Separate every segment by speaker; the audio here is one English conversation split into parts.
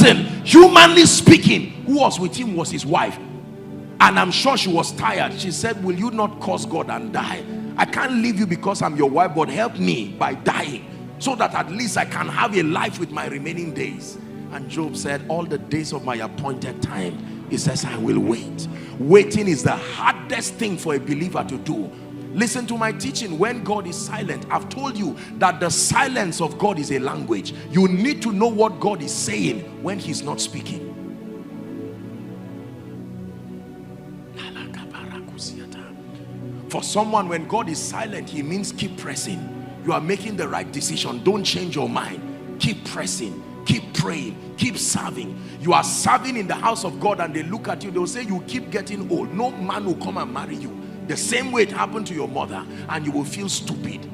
Speaker 1: person, humanly speaking, who was with him was his wife. And I'm sure she was tired. She said, will you not curse God and die? I can't leave you because I'm your wife, but help me by dying, so that at least I can have a life with my remaining days. And Job said, all the days of my appointed time, he says, I will wait. Waiting is the hardest thing for a believer to do. Listen to my teaching. When God is silent, I've told you that the silence of God is a language. You need to know what God is saying when he's not speaking. For someone, when God is silent, he means keep pressing. You are making the right decision. Don't change your mind. Keep pressing, keep praying, keep serving. You are serving in the house of God and they look at you, they'll say you keep getting old. No man will come and marry you. The same way it happened to your mother, and you will feel stupid.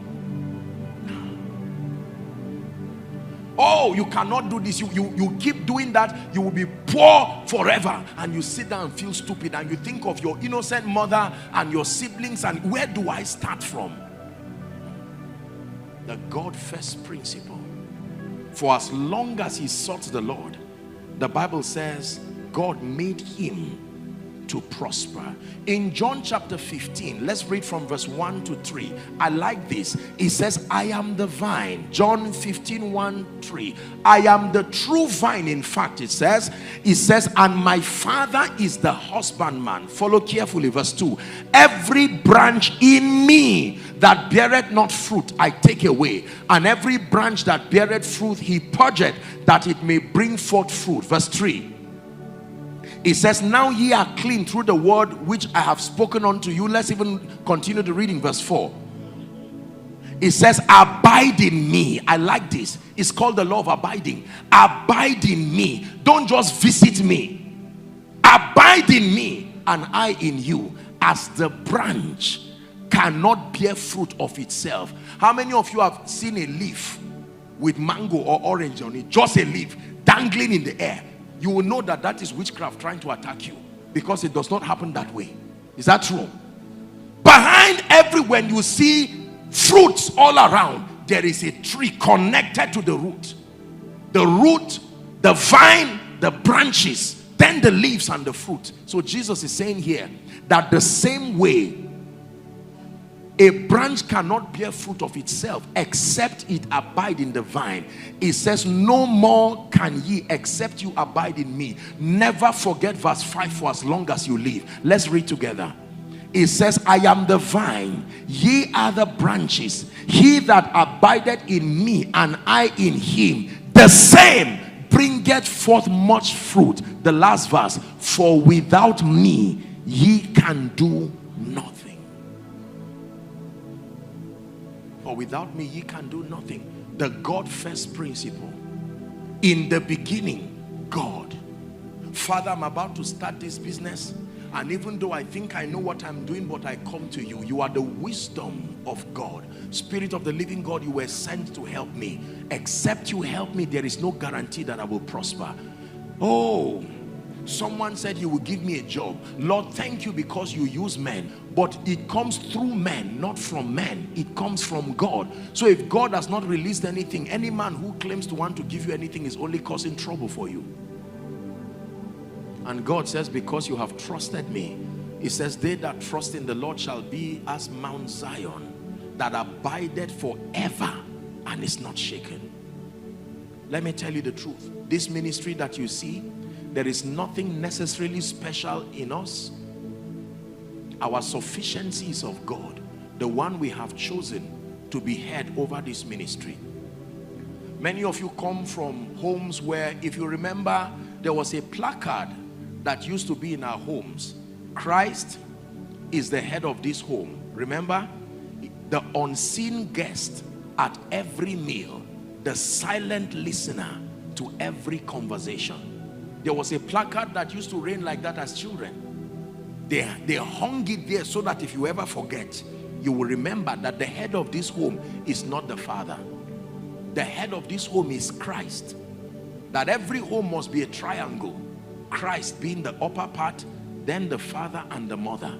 Speaker 1: Oh, you cannot do this. You keep doing that, you will be poor forever. And you sit down and feel stupid, and you think of your innocent mother and your siblings, and where do I start from? The God first principle. For as long as he sought the Lord, the Bible says God made him to prosper. In John chapter 15, let's read from verse 1 to 3. I like this. It says, I am the vine. John 15, 1, 3. I am the true vine. In fact, it says, and my Father is the husbandman. Follow carefully, verse 2. Every branch in me that beareth not fruit, I take away. And every branch that beareth fruit, he purgeth, that it may bring forth fruit. Verse 3. It says, now ye are clean through the word which I have spoken unto you. Let's even continue the reading. Verse 4. It says, abide in me. I like this. It's called the law of abiding. Abide in me. Don't just visit me. Abide in me and I in you. As the branch cannot bear fruit of itself. How many of you have seen a leaf with mango or orange on it? Just a leaf dangling in the air. You will know that that is witchcraft trying to attack you, because it does not happen that way. Is that true? Behind everywhere you see fruits all around, there is a tree connected to the root. The root, the vine, the branches, then the leaves and the fruit. So Jesus is saying here that the same way a branch cannot bear fruit of itself except it abide in the vine. It says, no more can ye except you abide in me. Never forget verse 5 for as long as you live. Let's read together. It says, I am the vine, ye are the branches. He that abideth in me and I in him, the same bringeth forth much fruit. The last verse, for without me ye can do nothing. For without me ye can do nothing. The God first principle. In the beginning, God. Father, I'm about to start this business, and even though I think I know what I'm doing, but I come to you. You are the wisdom of God. Spirit of the living God, you were sent to help me. Except you help me, there is no guarantee that I will prosper. Oh, someone said he will give me a job. Lord, thank you because you use men. But it comes through men, not from men. It comes from God. So if God has not released anything, any man who claims to want to give you anything is only causing trouble for you. And God says, because you have trusted me, he says, they that trust in the Lord shall be as Mount Zion, that abideth forever and is not shaken. Let me tell you the truth. This ministry that you see, there is nothing necessarily special in us. Our sufficiency is of God, the one we have chosen to be head over this ministry. Many of you come from homes where, if you remember, there was a placard that used to be in our homes. Christ is the head of this home. Remember? The unseen guest at every meal, the silent listener to every conversation. There was a placard that used to reign like that as children. They hung it there so that if you ever forget, you will remember that the head of this home is not the father. The head of this home is Christ. That every home must be a triangle. Christ being the upper part, then the father and the mother.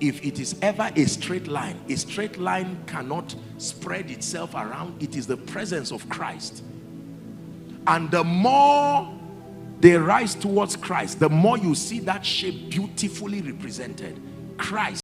Speaker 1: If it is ever a straight line cannot spread itself around. It is the presence of Christ. And the more they rise towards Christ, the more you see that shape beautifully represented. Christ